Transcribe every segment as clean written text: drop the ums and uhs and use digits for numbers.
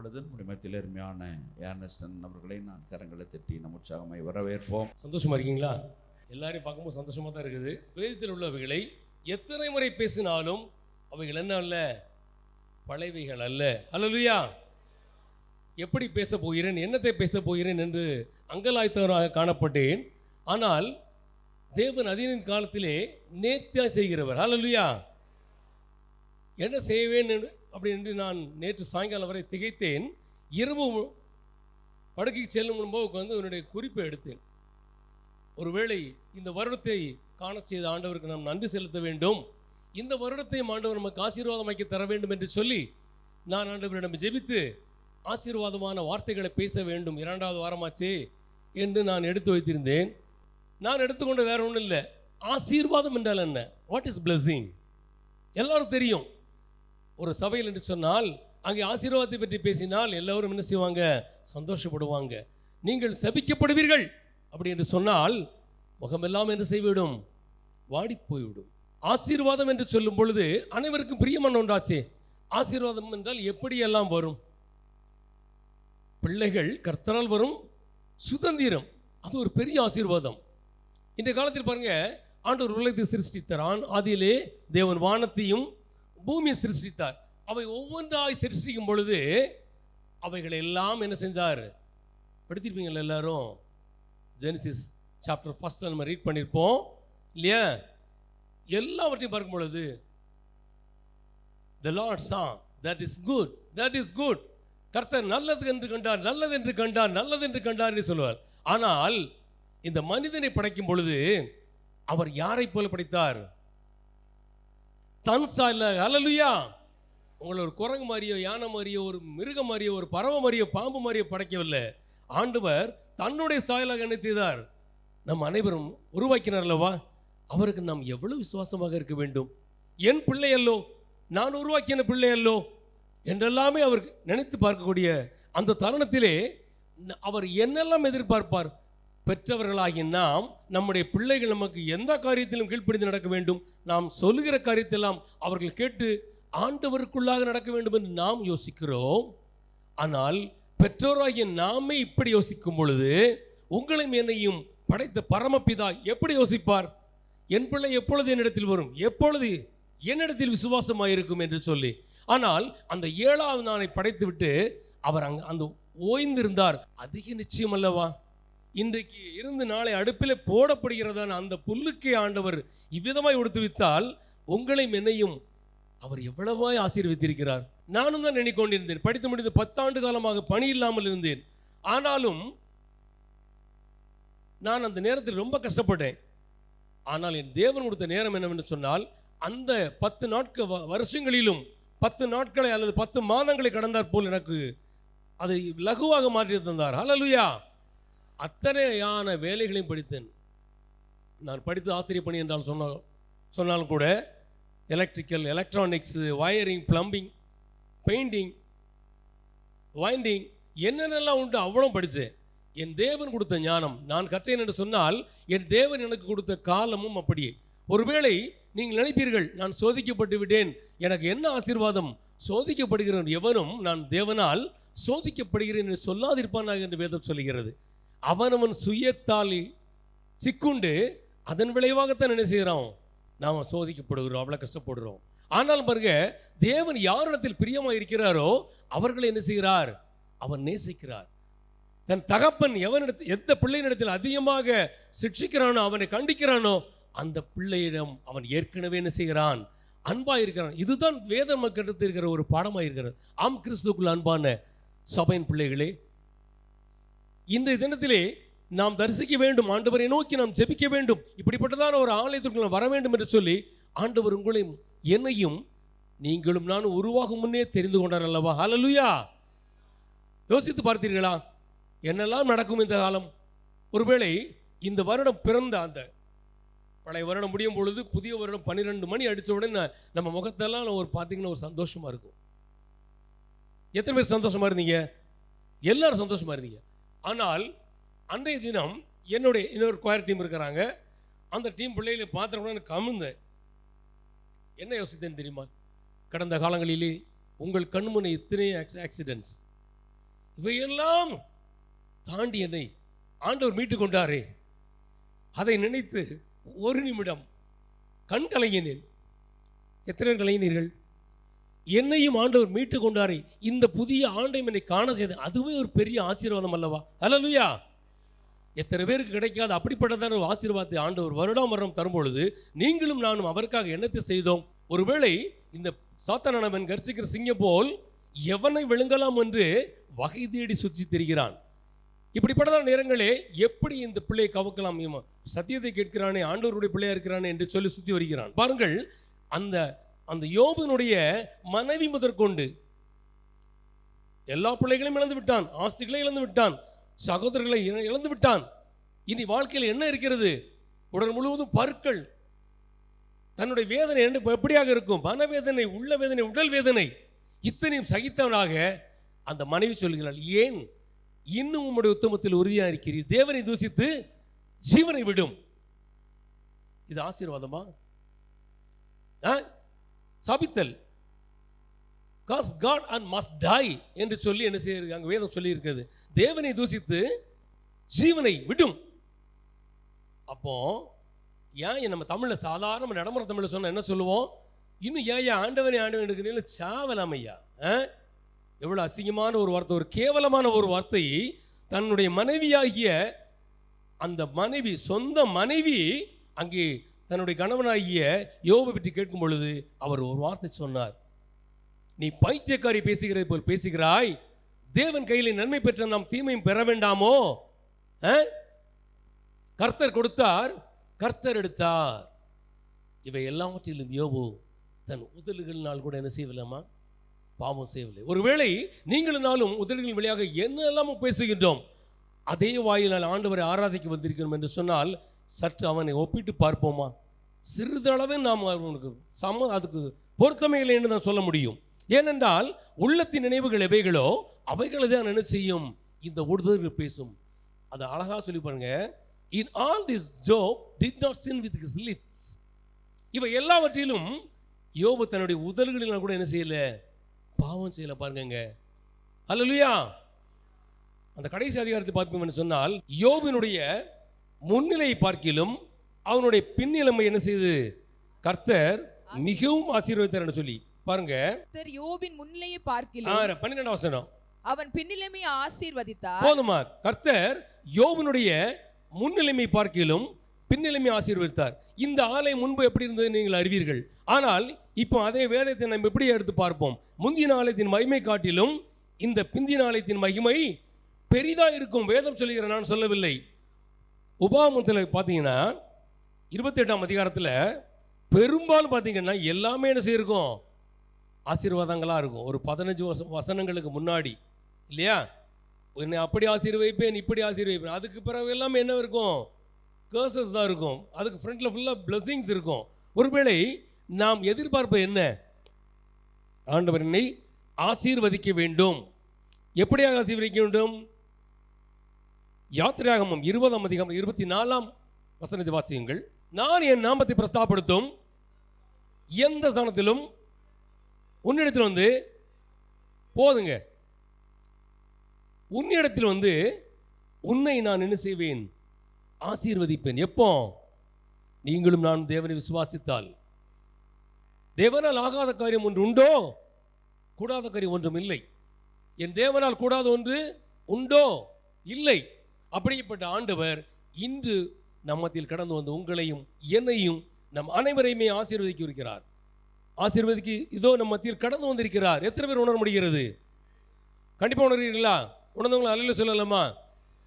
பொழுது நம்முடைய மத்தியில் அருமையான ஏர்னஸ்டன் அவர்களை நான் கரங்களை தட்டி நம் உற்சாகமாய் வரவேற்போம். சந்தோஷமா இருக்கீங்களா? எல்லாரையும் பார்க்கும்போது சந்தோஷமா தான் இருக்குது. வேதத்தில் உள்ளவைகளை எத்தனை முறை பேசினாலும் அவைகள் என்ன அல்ல, பழையவைகள் அல்ல. அல்லேலூயா. எப்படி பேச போகிறேன், என்னத்தை பேச போகிறேன் என்று அங்கலாய்த்தவராக காணப்பட்டேன். ஆனால் தேவன் அதினின் காலத்திலே நேர்த்தியாக செய்கிறவர். அல்லேலூயா. என்ன செய்வேன் அப்படி என்று நான் நேற்று சாயங்காலம் வரை திகைத்தேன். இரவு படுக்கைக்கு செல்லும் முன்பு உட்கார்ந்து என்னுடைய குறிப்பை எடுத்தேன். ஒருவேளை இந்த வருடத்தை காண செய்த ஆண்டவருக்கு நாம் நன்றி செலுத்த வேண்டும், இந்த வருடத்தையும் ஆண்டவர் நமக்கு ஆசீர்வாதமாக்கி தர வேண்டும் என்று சொல்லி நான் ஆண்டவரிடம் ஜெபித்து ஆசீர்வாதமான வார்த்தைகளை பேச வேண்டும். 2வது வாரமாச்சு என்று நான் எடுத்து வைத்திருந்தேன். நான் எடுத்துக்கொண்டு வேற ஒன்றும் இல்லை. ஆசீர்வாதம் என்றால் என்ன? What is blessing? எல்லாரும் தெரியும். ஒரு சபையில் என்று சொன்னால் அங்கே ஆசீர்வாதத்தை பற்றி பேசினால் எல்லோரும் என்ன செய்வாங்க? சந்தோஷப்படுவாங்க. நீங்கள் சபிக்கப்படுவீர்கள் அப்படி என்று சொன்னால் முகமெல்லாம் என்ன செய்விடும்? வாடி போய்விடும். ஆசீர்வாதம் என்று சொல்லும் பொழுது அனைவருக்கும் பிரியமான ஒன்றாச்சே. ஆசீர்வாதம் என்றால் எப்படியெல்லாம் வரும்? பிள்ளைகள் கர்த்தரால் வரும் சுதந்திரம், அது ஒரு பெரிய ஆசீர்வாதம். இந்த காலத்தில் பாருங்க, ஆண்டவர் உலகத்தை சிருஷ்டித்தார். ஆதியிலே தேவன் வானத்தையும் பூமியை சிருஷ்டித்தார். அவை ஒவ்வொன்றாய் சிருஷ்டிக்கும் பொழுது அவைகளை எல்லாம் என்ன செஞ்சார்? படித்திருப்பீங்கள் எல்லாரும். ஜெனிசிஸ் சாப்டர் 1 நம்ம ரீட் பண்ணியிருப்போம் இல்லையா? எல்லாவற்றையும் பார்க்கும் பொழுது the Lord saw that is good, that is good. கர்த்தர் நல்லது என்று கண்டார், நல்லது என்று கண்டார், நல்லது என்று கண்டார் என்று சொல்வார். ஆனால் இந்த மனிதனை படைக்கும் பொழுது அவர் யாரை போல படைத்தார்? தன் சாயல. அல்லேலூயா. உங்களை ஒரு குரங்கு மாதிரியோ, யானை மாதிரியோ, ஒரு மிருகம் மாதிரியோ, ஒரு பறவை மாதிரியோ, பாம்பு மாதிரியோ படைக்கவில்லை. ஆண்டவர் தன்னுடைய சாயலாக நினைத்தார். நம் அனைவரும் உருவாக்கினார் அல்லவா? அவருக்கு நாம் எவ்வளவு விசுவாசமாக இருக்க வேண்டும். என் பிள்ளை அல்லோ, நான் உருவாக்கின பிள்ளை அல்லோ என்றெல்லாமே அவர் நினைத்து பார்க்கக்கூடிய அந்த தருணத்திலே அவர் என்னெல்லாம் எதிர்பார்ப்பார்? பெற்றவர்களாகி நாம், நம்முடைய பிள்ளைகள் நமக்கு எந்த காரியத்திலும் கீழ்ப்படிந்து நடக்க வேண்டும், நாம் சொல்லுகிற காரியத்தெல்லாம் அவர்கள் கேட்டு ஆண்டவருக்குள்ளாக நடக்க வேண்டும் என்று நாம் யோசிக்கிறோம். ஆனால் பெற்றோராகிய நாமே இப்படி யோசிக்கும் பொழுது உங்களையும் என்னையும் படைத்த பரமபிதா எப்படி யோசிப்பார்? என் பிள்ளை எப்பொழுது என்னிடத்தில் வரும், எப்பொழுது என்னிடத்தில் விசுவாசமாக இருக்கும் என்று சொல்லி. ஆனால் அந்த 7வது நாளை படைத்து விட்டு அவர் அந்த ஓய்ந்திருந்தார். அதிக நிச்சயம் அல்லவா? இன்றைக்கு இருந்து நாளை அடுப்பில் போடப்படுகிறதான அந்த புல்லுக்கே ஆண்டவர் இவ்விதமாய் உடுத்துவித்தால் உங்களையும் என்னையும் அவர் எவ்வளவாய் ஆசீர்வதித்திருக்கிறார். நானும் தான் எண்ணிக்கொண்டிருந்தேன். படித்து முடிந்து 10 ஆண்டு காலமாக பணி இல்லாமல் இருந்தேன். ஆனாலும் நான் அந்த நேரத்தில் ரொம்ப கஷ்டப்பட்டேன். ஆனால் என் தேவன் கொடுத்த நேரம் என்னவென்று சொன்னால், அந்த 10 நாட்கள் வருஷங்களிலும் 10 நாட்களை அல்லது 10 மாதங்களை கடந்தார் போல் எனக்கு அதை லகுவாக மாற்றி தந்தார். அல்லேலூயா. அத்தனையான வேலைகளையும் படித்தேன். நான் படித்து ஆசிரியர் பணி என்றால் சொன்னாலும் கூட electrical, electronics, wiring, plumbing, painting, winding, என்னென்னலாம் உண்டு அவ்வளோ படித்தேன். என் தேவன் கொடுத்த ஞானம் நான் கற்றேன் என்று சொன்னால் என் தேவன் எனக்கு கொடுத்த காலமும் அப்படியே. ஒருவேளை நீங்கள் நினைப்பீர்கள், நான் சோதிக்கப்பட்டு விட்டேன், எனக்கு என்ன ஆசீர்வாதம்? சோதிக்கப்படுகிறவன் எவனும் நான் தேவனால் சோதிக்கப்படுகிறேன் என்று சொல்லாதிருப்பானாக என்று வேதம் சொல்லுகிறது. அவனவன் சுயத்தால் சிக்குண்டு அதன் விளைவாகத்தான் என்ன செய்கிறோம்? நாம் சோதிக்கப்படுகிறோம், அவ்வளோ கஷ்டப்படுகிறோம். ஆனால் பாருங்க, தேவன் யாரிடத்தில் பிரியமாக இருக்கிறாரோ அவர்களை என்ன செய்கிறார்? அவர் நேசிக்கிறார். தன் தகப்பன் எந்த பிள்ளையினிடத்தில் அதிகமாக சிக்ஷிக்கிறானோ, அவனை கண்டிக்கிறானோ, அந்த பிள்ளையிடம் அவன் ஏற்கனவே என்ன செய்கிறான்? அன்பாக இருக்கிறான். இதுதான் வேதம் மக்களுக்கு இருக்கிற ஒரு பாடமாக இருக்கிறது. ஆம், கிறிஸ்துவுக்குள் அன்பான சபையின் பிள்ளைகளே, இன்றைய தினத்திலே நாம் தரிசிக்க வேண்டும், ஆண்டவரை நோக்கி நாம் ஜெபிக்க வேண்டும், இப்படிப்பட்டதான ஒரு ஆலயத்திற்கு வர வேண்டும் என்று சொல்லி ஆண்டவர் உங்களையும் என்னையும் நீங்களும் நானும் உருவாகும் முன்னே தெரிந்து கொண்டார் அல்லவா? அல்லேலூயா. யோசித்து பார்த்தீர்களா என்னெல்லாம் நடக்கும் இந்த காலம்? ஒருவேளை இந்த வருடம் பிறந்த அந்த பழைய வருடம் முடியும் பொழுது புதிய வருடம் 12 மணி அடித்த உடனே நம்ம முகத்தெல்லாம் பார்த்தீங்கன்னா ஒரு சந்தோஷமாக இருக்கும். எத்தனை பேர் சந்தோஷமாக இருந்தீங்க? எல்லாரும் சந்தோஷமாக இருந்தீங்க. ஆனால் அன்றைய தினம் என்னுடைய இன்னொரு குவார் டீம் இருக்கிறாங்க. அந்த டீம் பிள்ளைகளை பார்த்த உடனே கமிழ்ந்தேன். என்ன யோசித்தேன்னு தெரியுமா? கடந்த காலங்களிலே உங்கள் கண்முனை எத்தனை ஆக்சிடென்ட்ஸ், இவையெல்லாம் தாண்டி என்னை ஆண்டவர் மீட்டு கொண்டாரே, அதை நினைத்து ஒரு நிமிடம் கண் கலங்கினேன். எத்தனை கலங்கினீர்கள்? என்னையும் ஆண்டவர் மீட்டு கொண்டாரே, இந்த புதிய ஆண்டை என்னை காண செய்த, அதுவே ஒரு பெரிய ஆசீர்வாதம் அல்லவா? அல்லேலூயா. எத்தனை பேருக்கு கிடைக்காத அப்படிப்பட்டதான ஒரு ஆசீர்வாதத்தை ஆண்டவர் வருடம் தரும்பொழுது நீங்களும் நானும் அவருக்காக என்னத்தை செய்தோம்? ஒருவேளை இந்த சாத்தானவன் கர்ச்சிக்கிற சிங்கம் போல் எவனை விழுங்கலாம் என்று வகை தேடி சுற்றி திரிகிறான். இப்படிப்பட்டதான நேரங்களே எப்படி இந்த பிள்ளையை கவக்கலாம், சத்தியத்தை கேட்கிறானே, ஆண்டவருடைய பிள்ளையா இருக்கிறானே என்று சொல்லி சுற்றி வருகிறான். பாருங்கள், அந்த அந்த யோபுனுடைய மனைவி முதற்கொண்டு எல்லா பிள்ளைகளையும் இழந்து விட்டான், ஆஸ்திகளை இழந்து விட்டான், சகோதரர்களை இழந்து விட்டான். இனி வாழ்க்கையில் என்ன இருக்கிறது? உடல் முழுவதும் பருக்கள். தன்னுடைய வேதனை எப்படியாக இருக்கும்? மனவேதனை, உள்ள வேதனை, உடல் வேதனை, இத்தனையும் சகித்தவனாக அந்த மனைவி சொல்கிறாள், ஏன் இன்னும் உம்முடைய உத்தமத்தில் உறுதியாக இருக்கிறீர்? தேவனை தூசித்து ஜீவனை விடும். இது ஆசீர்வாதமா? சாபித்தல். Cause God and must die என்று சொல்லி என்ன செய்ய அங்க வேதம் சொல்லி இருக்கிறது. தேவனை தூசித்து ஜீவனை விடும். அப்போ ஏன் நம்ம தமிழ்ல சாதாரண நடைமுறை தமிழ்ல சொன்னா என்ன சொல்லுவோம்? இன்னும் ஏன் ஆண்டவனே ஆண்டவன் சாவலாம் ஐயா. எவ்வளவு அசிங்கமான ஒரு வார்த்தை, ஒரு கேவலமான ஒரு வார்த்தை. தன்னுடைய மனைவியாகிய அந்த மனைவி, சொந்த மனைவி அங்கே தன்னுடைய கணவனாகிய யோபை பற்றி கேட்கும் பொழுது அவர் ஒரு வார்த்தை சொன்னார், நீ பைத்தியக்காரி பேசுகிறது போல் பேசுகிறாய், தேவன் கையில் நன்மை பெற்ற நாம் தீமையும் பெற வேண்டாமோ? கர்த்தர் கொடுத்தார், கர்த்தர் எடுத்தார். இவை எல்லாவற்றிலும் யோபு தன் உதடுகளினால் கூட என்ன செய்யவில்லைமா? பாவம் செய்யவில்லை. ஒருவேளை நீங்களும் நாளும் உதடுகளின் வழியாக என்னெல்லாம் பேசுகின்றோம், அதே வாயினால் ஆண்டவரை ஆராதிக்க வந்திருக்கிறோம் என்று சொன்னால் சற்று அவனை ஒப்பிட்டு பார்ப்போமா? சிறிதளவே நாம் அவனுக்கு அதுக்கு பொருத்தமே இல்லை என்று தான் சொல்ல முடியும். ஏனென்றால் உள்ளத்தின் நினைவுகள் எவைகளோ அவைகளை தான் என்ன செய்யும்? இந்த உதடுகள் பேசும். அது அழகா சொல்லி பாருங்க, in all this Job did not sin with his lips. இவை எல்லாவற்றிலும் யோபு தன்னுடைய உதடுகளினால் கூட என்ன செய்யல? பாவம் செய்யல. பாருங்க, அல்லேலூயா. அந்த கடைசி அதிகாரத்தை பார்ப்போம் சொன்னால் யோபினுடைய முன்னிலை பார்க்கிலும் அவனுடைய பின்னிலைமை என்ன செய்து கர்த்தர் மிகவும் ஆசீர்வதித்தார் என்று சொல்லி பாருங்க. கர்த்தர் யோபின் முன்னிலையை பார்க்கிலும் 12ஆம் வசனம், அவன் பின்னிலைமை ஆசீர்வதித்தார். போதுமா? கர்த்தர் யோபினுடைய முன்னிலைமை பார்க்கிலும் பின்னிலைமை ஆசீர்வதித்தார். இந்த ஆலை முன்பு எப்படி இருந்தது நீங்கள் அறிவீர்கள். ஆனால் இப்போ அதே வேதத்தை நாம் எப்படி எடுத்து பார்ப்போம். முந்தின ஆலயத்தின் மகிமை காட்டிலும் இந்த பிந்தின ஆலயத்தின் மகிமை பெரிதா இருக்கும். வேதம் சொல்லுகிற, நான் சொல்லவில்லை. உபாகமத்தில் பார்த்தீங்கன்னா 28ஆம் அதிகாரத்தில் பெரும்பாலும் பார்த்தீங்கன்னா எல்லாமே என்ன செய்யிருக்கும்? ஆசீர்வாதங்களாக இருக்கும். ஒரு 15 வசனங்களுக்கு முன்னாடி இல்லையா, என்னை அப்படி ஆசீர்வைப்பேன், இப்படி ஆசீர்வைப்பேன். அதுக்கு பிறகு எல்லாமே என்ன இருக்கும்? கர்சஸ் தான் இருக்கும். அதுக்கு ஃப்ரண்ட்ல ஃபுல்லாக பிளஸிங்ஸ் இருக்கும். ஒருவேளை நாம் எதிர்பார்ப்பது என்ன? ஆண்டவர் என்னை ஆசீர்வதிக்க வேண்டும். எப்படியாக ஆசீர்வதிக்க வேண்டும்? யாத்திராகமம் 20ஆம் அதிகாரம் 24ஆம் வசனத்தை வாசியுங்கள். நான் என் நாமத்தை பிரஸ்தாபப்படுத்தும் எந்த ஸ்தானத்திலும் உன்னிடத்தில் வந்து போதுங்க, உன்னிடத்தில் வந்து உன்னை நான் என்ன செய்வேன்? ஆசீர்வதிப்பேன். எப்போ? நீங்களும் நான் தேவனை விசுவாசித்தால். தேவனால் ஆகாத காரியம் ஒன்று உண்டோ? கூடாத காரியம் ஒன்றும் இல்லை. என் தேவனால் கூடாத ஒன்று உண்டோ? இல்லை. அப்படிப்பட்ட ஆண்டவர் இன்று நம்மத்தில் கடந்து வந்து உங்களையும் என்னையும் நம் அனைவரையுமே ஆசீர்வதிக்க இருக்கிறார். ஆசீர்வதிக்கு இதோ நம்ம மத்தியில் கடந்து வந்திருக்கிறார். எத்தனை பேர் உணர முடிகிறது? கண்டிப்பாக உணர்கிறீர்களா? உணர்ந்தவங்களை அல்லேலூயா சொல்லலாமா?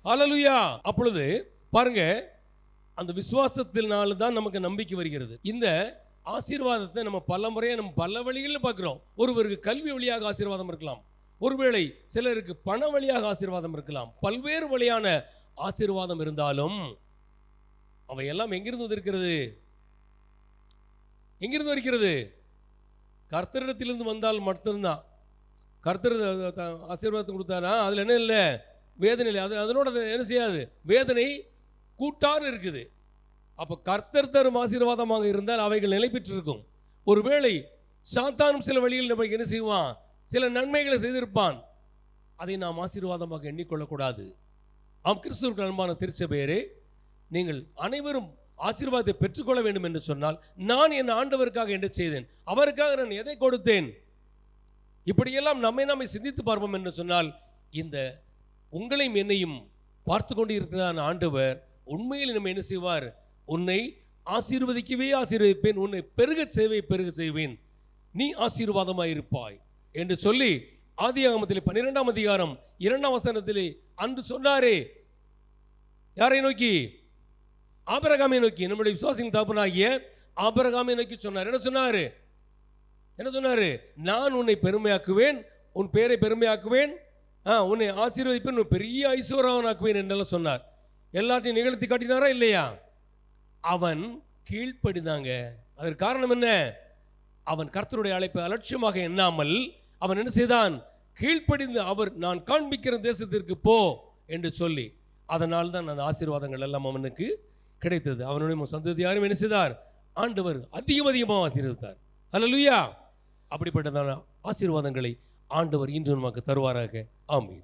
அல்லேலூயா. அப்பொழுது பாருங்க, அந்த விசுவாசத்தினால தான் நமக்கு நம்பிக்கை வருகிறது. இந்த ஆசீர்வாதத்தை நம்ம பல முறையாக நம்ம பல வழிகளில் பார்க்குறோம். ஒருவருக்கு கல்வி வழியாக ஆசீர்வாதம் இருக்கலாம், ஒருவேளை சிலருக்கு பண வழியாக ஆசீர்வாதம் இருக்கலாம். பல்வேறு வழியான ஆசீர்வாதம் இருந்தாலும் அவையெல்லாம் எங்கிருந்து வந்திருக்கிறது? எங்கிருந்து வருகிறது? கர்த்தரிடத்திலிருந்து வந்தால் மட்டும்தான். கர்த்தர் ஆசீர்வாதத்தை கொடுத்தாரா அதில் என்ன இல்லை? வேதனை இல்லை. அதனோட என்ன செய்யாது? வேதனை கூட்டாறு இருக்குது. அப்போ கர்த்தர் தரும் ஆசீர்வாதமாக இருந்தால் அவைகள் நிலை பெற்றிருக்கும். ஒருவேளை சாத்தானும் சில வழியில் நமக்கு என்ன செய்வான்? சில நன்மைகளை செய்திருப்பான். அதை நாம் ஆசீர்வாதமாக எண்ணிக்கொள்ளக்கூடாது. ஆம், கிறிஸ்துவுக்கு அன்பான திருச்சபையரே, நீங்கள் அனைவரும் ஆசீர்வாதத்தை பெற்றுக்கொள்ள வேண்டும் என்று சொன்னால், நான் என் ஆண்டவருக்காக என்ன செய்தேன், அவருக்காக நான் எதை கொடுத்தேன், இப்படியெல்லாம் நம்மை சிந்தித்து பார்ப்போம் என்று சொன்னால், இந்த உங்களையும் என்னையும் பார்த்து கொண்டு இருக்கிறான் ஆண்டவர் உண்மையில் நம்ம என்ன செய்வார், உன்னை ஆசீர்வதிக்கவே ஆசீர்வதிப்பேன், உன்னை பெருகச் செய்வேன், நீ ஆசீர்வாதமாய் இருப்பாய் என்று சொல்லி ஆதியாகமத்திலே 12ஆம் அதிகாரம் 2ஆம் வசனத்திலே அன்று சொன்னாரே, யாரை நோக்கி? ஆபிரகாமை நோக்கி, நம்முடைய விசுவாசின் தகப்பனாகிய ஆபிரகாமை நோக்கி சொன்னார். என்ன சொன்னாரு? நான் உன்னை பெருமையாக்குவேன், உன் பேரை பெருமையாக்குவேன், உன்னை ஆசீர்வதிப்பேன், உன் பெரிய ஐஸ்வர்யவானாக்குவேன் என்றெல்லாம் சொன்னார். எல்லாத்தையும் நிகழ்த்தி காட்டினாரா இல்லையா? அவன் கீழ்ப்படிந்தாங்க. அதற்கு காரணம் என்ன? அவன் கர்த்தருடைய அழைப்பை அலட்சியமாக எண்ணாமல் அவன் என்ன செய்தான்? கீழ்ப்படிந்து, அவர் நான் காண்பிக்கிற தேசத்திற்கு போ என்று சொல்லி, அதனால் தான் அந்த ஆசீர்வாதங்கள் எல்லாம் அவனுக்கு கிடைத்தது. அவனுடைய சந்ததியாரும் என்ன செய்தார்? ஆண்டவர் அதிகமாக ஆசீர்வதித்தார். அல்லேலூயா! அப்படிப்பட்டதான ஆசீர்வாதங்களை ஆண்டவர் இன்று நமக்கு தருவாராக. ஆமென்.